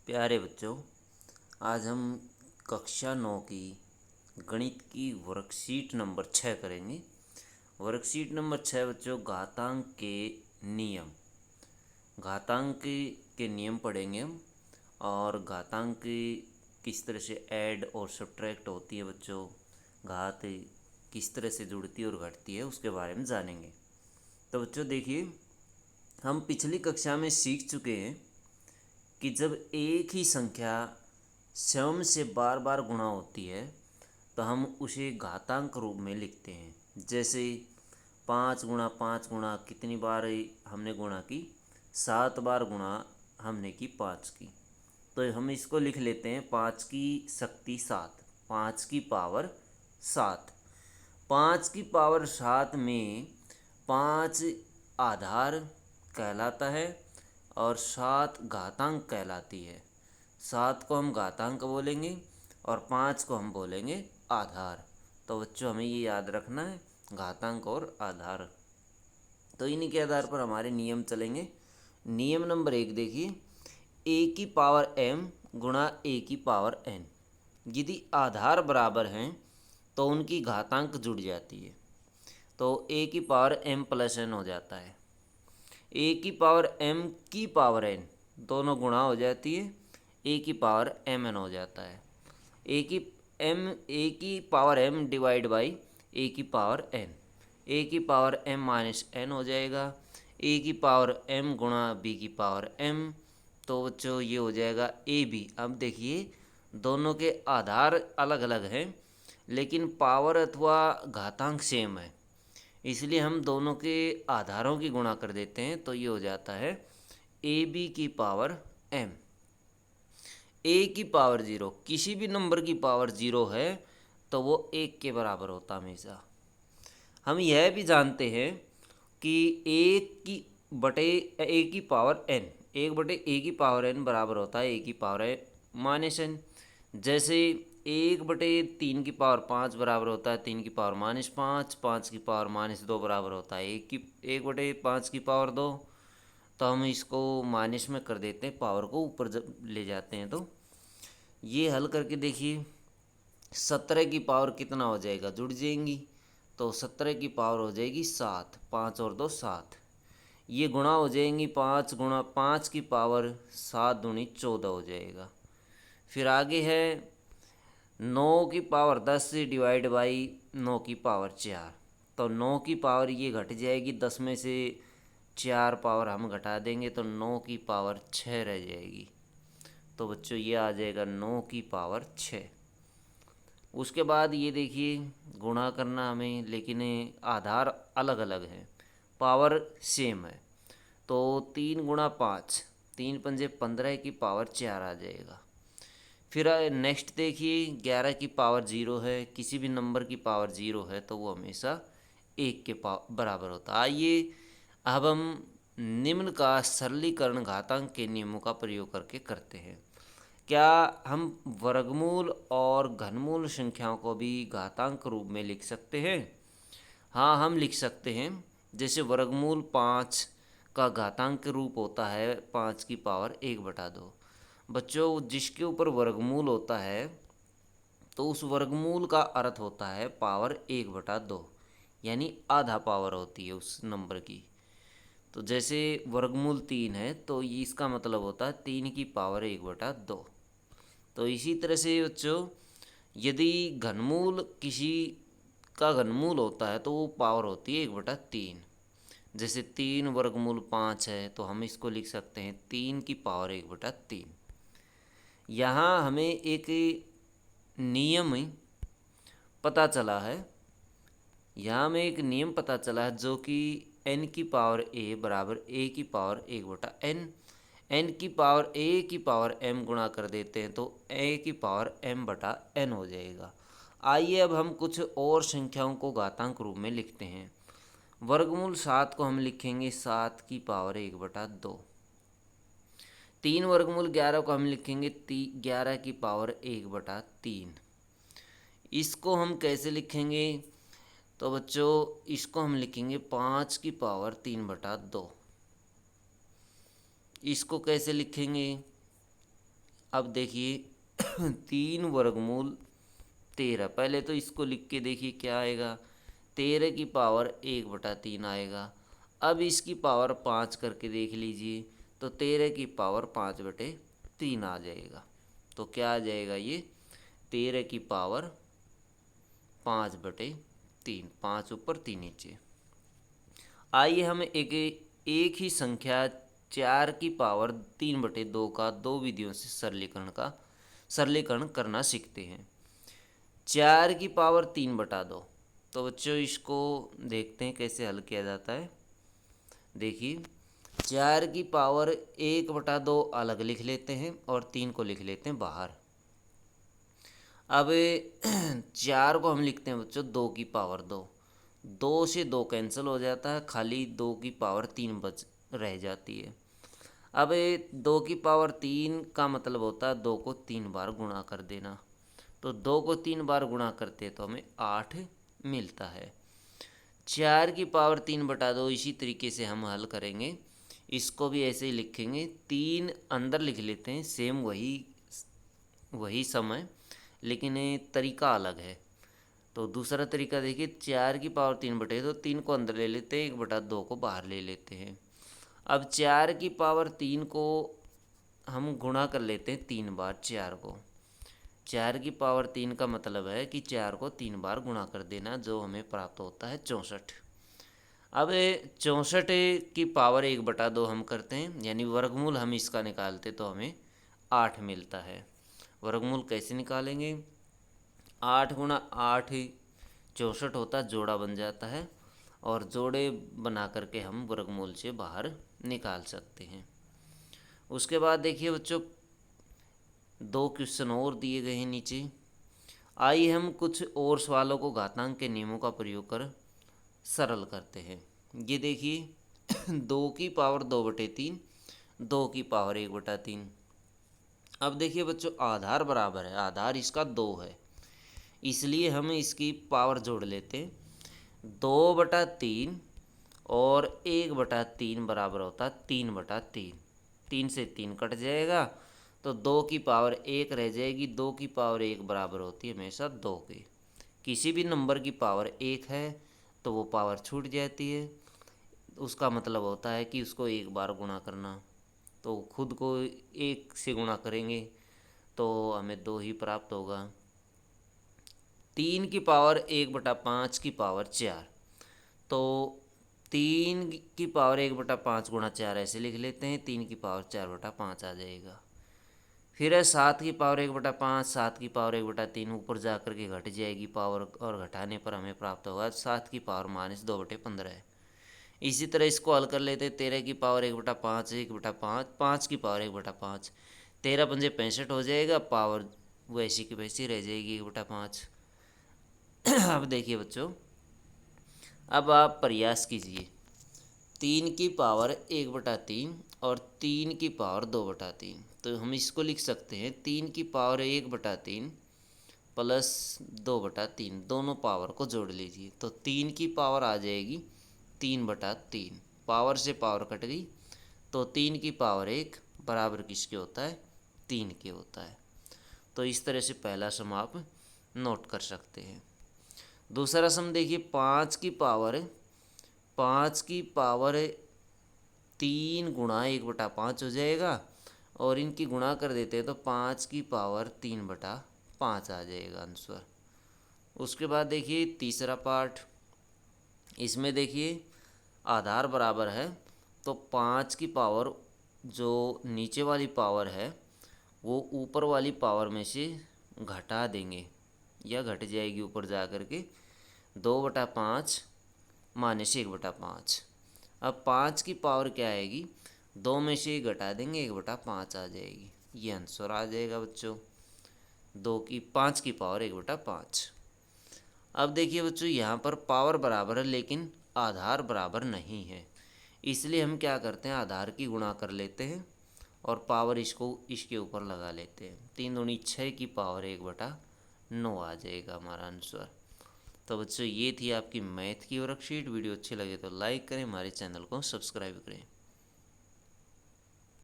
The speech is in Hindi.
प्यारे बच्चों, आज हम कक्षा 9 की गणित की वर्कशीट नंबर 6 करेंगे। वर्कशीट नंबर 6 बच्चों, घातांक के नियम। घातांक के नियम पढ़ेंगे हम, और घातांक किस तरह से ऐड और सब्ट्रैक्ट होती है बच्चों, घात किस तरह से जुड़ती है और घटती है, उसके बारे में जानेंगे। तो बच्चों देखिए, हम पिछली कक्षा में सीख चुके हैं कि जब एक ही संख्या स्वयं से बार बार गुणा होती है तो हम उसे घातांक रूप में लिखते हैं। जैसे 5 गुणा 5 गुणा कितनी बार हमने गुणा की, 7 बार गुणा हमने की 5 की। तो हम इसको लिख लेते हैं 5 की शक्ति 7, 5 की पावर 7। 5 की पावर 7 में 5 आधार कहलाता है और 7 घातांक कहलाती है। 7 को हम घातांक बोलेंगे और 5 को हम बोलेंगे आधार। तो बच्चों हमें ये याद रखना है, घातांक और आधार। तो इन्हीं के आधार पर हमारे नियम चलेंगे। नियम नंबर 1 देखिए, ए की पावर m गुणा ए की पावर n। यदि आधार बराबर हैं तो उनकी घातांक जुड़ जाती है, तो ए की पावर m प्लस n हो जाता है। ए की पावर m की पावर n दोनों गुणा हो जाती है, ए की पावर m n हो जाता है। ए की पावर m डिवाइड बाई ए की पावर n, ए की पावर m माइनस n हो जाएगा। ए की पावर m गुणा b की पावर m, तो बच्चों ये हो जाएगा ए बी। अब देखिए, दोनों के आधार अलग अलग हैं लेकिन पावर अथवा घातांक सेम है, इसलिए हम दोनों के आधारों की गुणा कर देते हैं, तो ये हो जाता है ए बी की पावर m। ए की पावर 0, किसी भी नंबर की पावर 0 है तो वो 1 के बराबर होता हमेशा। हम यह भी जानते हैं कि एक की बटे ए की पावर n, 1/a की पावर n बराबर होता है ए की पावर माइनस n। जैसे 1/3 की पावर 5 बराबर होता है 3 की पावर माइनस 5, 5 की पावर माइनस 2 बराबर होता है 1/5 की पावर 2। तो हम इसको माइनस में कर देते हैं, पावर को ऊपर जब ले जाते हैं तो ये हल करके देखिए। 17 की पावर कितना हो जाएगा, जुड़ जाएंगी, तो 17 की पावर हो जाएगी 7, 5 और 2 7। ये गुणा हो जाएंगी, 5 गुणा 5 की पावर 7 दूनी 14 हो जाएगा। फिर आगे है 9 की पावर 10 से डिवाइड बाई 9 की पावर 4, तो 9 की पावर ये घट जाएगी, 10 में से 4 पावर हम घटा देंगे तो 9 की पावर 6 रह जाएगी। तो बच्चों ये आ जाएगा 9 की पावर 6। उसके बाद ये देखिए, गुणा करना हमें, लेकिन आधार अलग अलग हैं, पावर सेम है। तो 3 गुणा 5, 3×5 = 15 की पावर 4 आ जाएगा। फिर नेक्स्ट देखिए, 11 की पावर 0 है, किसी भी नंबर की पावर 0 है तो वो हमेशा 1 के बराबर होता है। आइए अब हम निम्न का सरलीकरण घातांक के नियमों का प्रयोग करके करते हैं। क्या हम वर्गमूल और घनमूल संख्याओं को भी घातांक रूप में लिख सकते हैं? हाँ, हम लिख सकते हैं। जैसे वर्गमूल 5 का घातांक रूप होता है 5 की पावर 1/2। बच्चों, जिसके ऊपर वर्गमूल होता है तो उस वर्गमूल का अर्थ होता है पावर 1/2, यानी आधा पावर होती है उस नंबर की। तो जैसे वर्गमूल 3 है तो ये इसका मतलब होता है 3 की पावर 1/2। तो इसी तरह से बच्चों, यदि घनमूल किसी का घनमूल होता है तो वो पावर होती है 1/3। जैसे 3 वर्गमूल 5 है तो हम इसको लिख सकते हैं 3 की पावर 1/3। यहाँ हमें एक नियम पता चला है, यहाँ में एक नियम पता चला है जो कि n की पावर a बराबर a की पावर 1/n। n की पावर a की पावर m गुणा कर देते हैं तो a की पावर m/n हो जाएगा। आइए अब हम कुछ और संख्याओं को घातांक रूप में लिखते हैं। वर्गमूल 7 को हम लिखेंगे 7 की पावर 1/2। 3 वर्गमूल 11 को हम लिखेंगे 11 की पावर 1/3। इसको हम कैसे लिखेंगे? तो बच्चों, इसको हम लिखेंगे 5 की पावर 3/2। इसको कैसे लिखेंगे? अब देखिए 3 वर्गमूल 13, पहले तो इसको लिख के देखिए क्या आएगा, 13 की पावर 1/3 आएगा। अब इसकी पावर 5 करके देख लीजिए, तो 13 की पावर 5/3 आ जाएगा। तो क्या आ जाएगा ये, 13 की पावर 5/3, 5 ऊपर 3 नीचे। आइए हम एक ही संख्या 4 की पावर 3/2 का दो विधियों से सरलीकरण करना सीखते हैं। 4 की पावर 3/2, तो बच्चों इसको देखते हैं कैसे हल किया जाता है। देखिए 4 की पावर 1/2 अलग लिख लेते हैं और 3 को लिख लेते हैं बाहर। अब 4 को हम लिखते हैं बच्चों 2 की पावर 2, 2 से 2 कैंसिल हो जाता है, खाली 2 की पावर 3 बच रह जाती है। अब 2 की पावर 3 का मतलब होता है 2 को 3 बार गुणा कर देना, तो 2 को 3 बार गुणा करते हैं तो हमें 8 मिलता है। 4 की पावर 3/2 इसी तरीके से हम हल करेंगे, इसको भी ऐसे ही लिखेंगे, 3 अंदर लिख लेते हैं, सेम वही समय, लेकिन ये तरीका अलग है। तो दूसरा तरीका देखिए, 4 की पावर 3/2, तो 3 को अंदर ले लेते हैं, 1/2 को बाहर ले लेते हैं। अब 4 की पावर 3 को हम गुणा कर लेते हैं 3 बार 4 को। 4 की पावर 3 का मतलब है कि 4 को 3 बार गुणा कर देना, जो हमें प्राप्त होता है 64। अब 64 की पावर 1/2 हम करते हैं, यानी वर्गमूल हम इसका निकालते तो हमें 8 मिलता है। वर्गमूल कैसे निकालेंगे, 8 गुणा 8 64 होता है, जोड़ा बन जाता है, और जोड़े बना करके हम वर्गमूल से बाहर निकाल सकते हैं। उसके बाद देखिए बच्चों 2 क्वेश्चन और दिए गए हैं नीचे। आइए हम कुछ और सवालों को घातांक के नियमों का प्रयोग कर सरल करते हैं। ये देखिए 2 की पावर 2/3, 2 की पावर 1/3। अब देखिए बच्चों आधार बराबर है, आधार इसका 2 है, इसलिए हम इसकी पावर जोड़ लेते हैं। 2/3 और 1/3 बराबर होता है 3/3, 3 से 3 कट जाएगा, तो 2 की पावर 1 रह जाएगी। 2 की पावर 1 बराबर होती है हमेशा 2 के। किसी भी नंबर की पावर 1 है तो वो पावर छूट जाती है, उसका मतलब होता है कि उसको एक बार गुणा करना। तो खुद को 1 से गुणा करेंगे तो हमें 2 ही प्राप्त होगा। 3 की पावर 1/5 की पावर 4, तो 3 की पावर 1/5 गुणा 4 ऐसे लिख लेते हैं, 3 की पावर 4/5 आ जाएगा। फिर है 7 की पावर 1/5, 7 की पावर 1/3 ऊपर जा कर के घट जाएगी पावर, और घटाने पर हमें प्राप्त होगा 7 की पावर-2/15 है। इसी तरह इसको हल कर लेते हैं, 13 की पावर 1/5, 1/5, 5 की पावर 1/5, 13×5 = 65 हो जाएगा, पावर वैसी की वैसी रह जाएगी 1/5। अब देखिए बच्चों, अब आप प्रयास कीजिए, 3 की पावर 1/3 और 3 की पावर 2/3, तो हम इसको लिख सकते हैं 3 की पावर 1/3 प्लस 2/3, दोनों पावर को जोड़ लीजिए, तो 3 की पावर आ जाएगी 3/3, पावर से पावर कट गई, तो 3 की पावर 1 बराबर किसके होता है, 3 के होता है। तो इस तरह से पहला सम आप नोट कर सकते हैं। दूसरा सम देखिए, 5 की पावर 3 गुणा 1/5 हो जाएगा, और इनकी गुणा कर देते हैं तो 5 की पावर 3/5 आ जाएगा आंसर। उसके बाद देखिए तीसरा पार्ट, इसमें देखिए आधार बराबर है, तो 5 की पावर जो नीचे वाली पावर है वो ऊपर वाली पावर में से घटा देंगे, या घट जाएगी ऊपर जा कर के, 2/5 माइनस 1/5। अब 5 की पावर क्या आएगी, 2 में से घटा देंगे, 1/5 आ जाएगी, ये आंसर आ जाएगा बच्चों, 5 की पावर 1/5। अब देखिए बच्चों यहाँ पर पावर बराबर है लेकिन आधार बराबर नहीं है, इसलिए हम क्या करते हैं, आधार की गुणा कर लेते हैं और पावर इसको इसके ऊपर लगा लेते हैं। 3 दूनी 6 की पावर 1/9 आ जाएगा हमारा आंसर। तो बच्चों ये थी आपकी मैथ की वर्कशीट। वीडियो अच्छी लगे तो लाइक करें, हमारे चैनल को सब्सक्राइब करें।